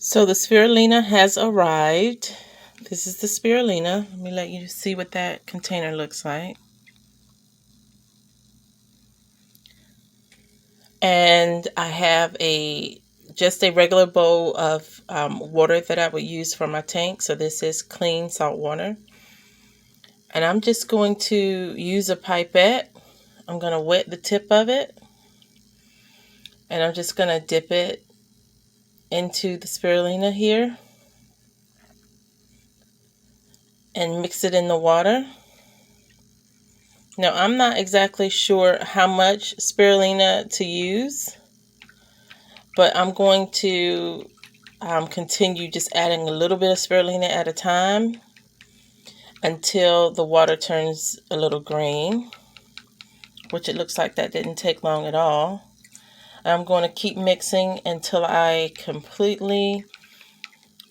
So the spirulina has arrived. This is the spirulina. Let me let you see what that container looks like. And I have just a regular bowl of water that I would use for my tank. So this is clean salt water. And I'm just going to use a pipette. I'm going to wet the tip of it. And I'm just going to dip it into the spirulina here and mix it in the water. Now, I'm not exactly sure how much spirulina to use, but I'm going to continue just adding a little bit of spirulina at a time until the water turns a little green, which it looks like that didn't take long at all. I'm going to keep mixing until I completely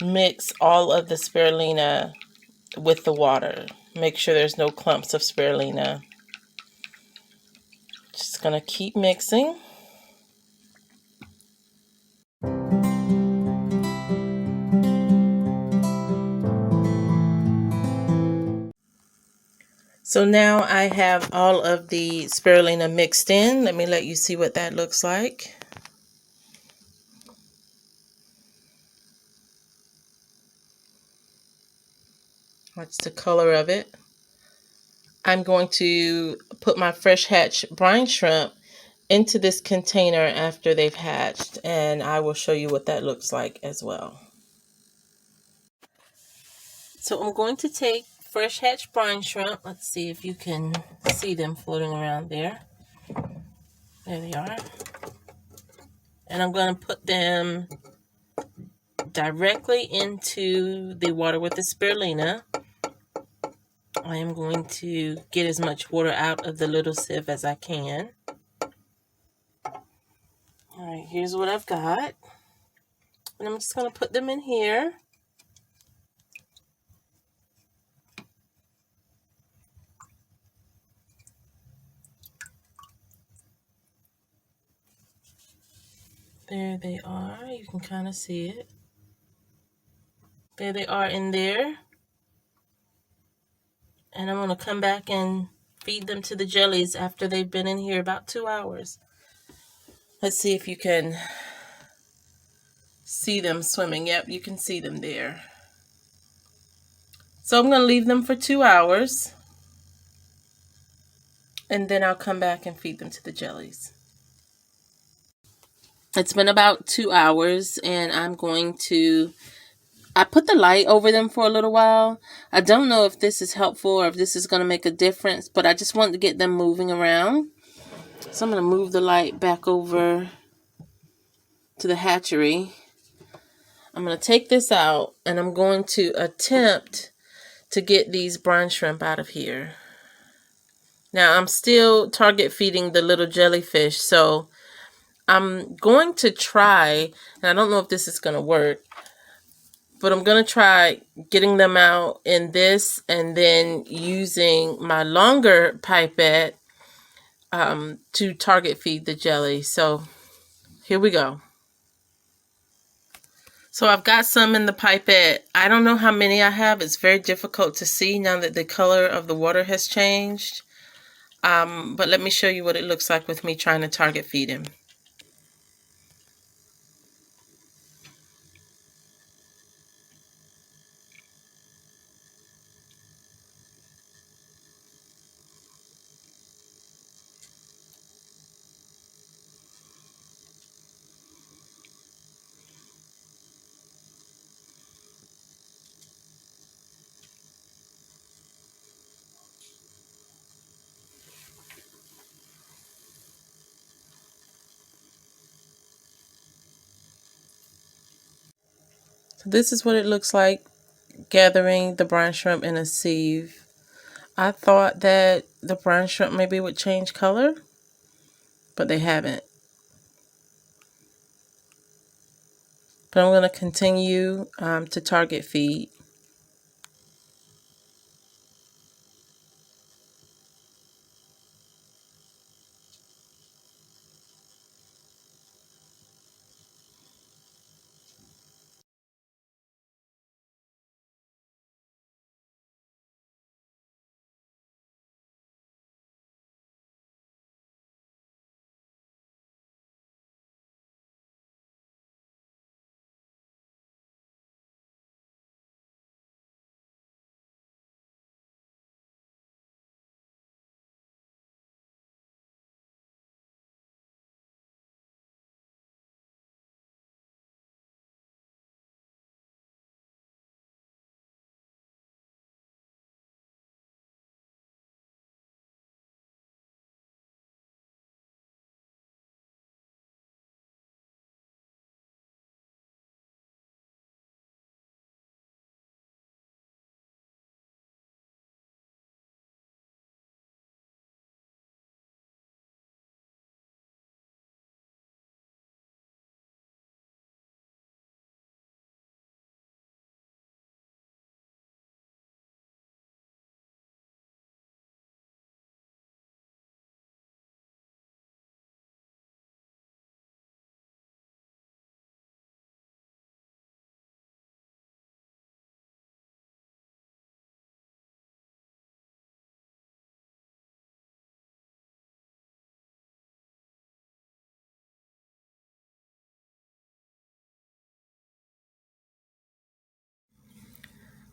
mix all of the spirulina with the water. Make sure there's no clumps of spirulina. Just going to keep mixing. So now I have all of the spirulina mixed in. Let me let you see what that looks like. That's the color of it. I'm going to put my fresh hatched brine shrimp into this container after they've hatched, and I will show you what that looks like as well. So I'm going to take fresh hatched brine shrimp. Let's see if you can see them floating around there. There they are. And I'm going to put them directly into the water with the spirulina. I am going to get as much water out of the little sieve as I can. All right, here's what I've got. And I'm just going to put them in here. There they are. You can kind of see it. There they are in there. And I'm going to come back and feed them to the jellies after they've been in here about 2 hours. Let's see if you can see them swimming. Yep, you can see them there. So I'm going to leave them for 2 hours. And then I'll come back and feed them to the jellies. It's been about 2 hours, and I put the light over them for a little while. I don't know if this is helpful or if this is going to make a difference, but I just wanted to get them moving around. So I'm going to move the light back over to the hatchery. I'm going to take this out, and I'm going to attempt to get these brine shrimp out of here. Now, I'm still target feeding the little jellyfish, so I'm going to try, and I don't know if this is going to work, but I'm going to try getting them out in this and then using my longer pipette to target feed the jelly. So here we go. So I've got some in the pipette. I don't know how many I have. It's very difficult to see now that the color of the water has changed. But let me show you what it looks like with me trying to target feed him. So this is what it looks like gathering the brine shrimp in a sieve. I thought that the brine shrimp maybe would change color, but they haven't. But I'm going to continue to target feed.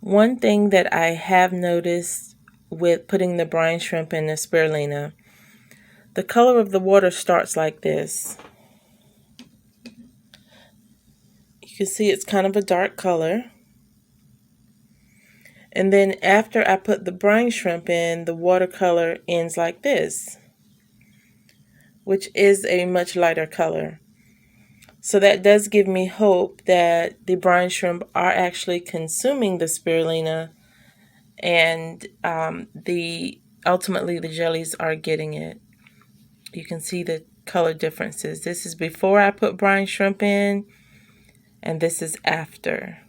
One thing that I have noticed with putting the brine shrimp in the spirulina, the color of the water starts like this. You can see it's kind of a dark color. And then after I put the brine shrimp in, the watercolor ends like this, which is a much lighter color. So that does give me hope that the brine shrimp are actually consuming the spirulina, and ultimately the jellies are getting it. You can see the color differences. This is before I put brine shrimp in, and this is after.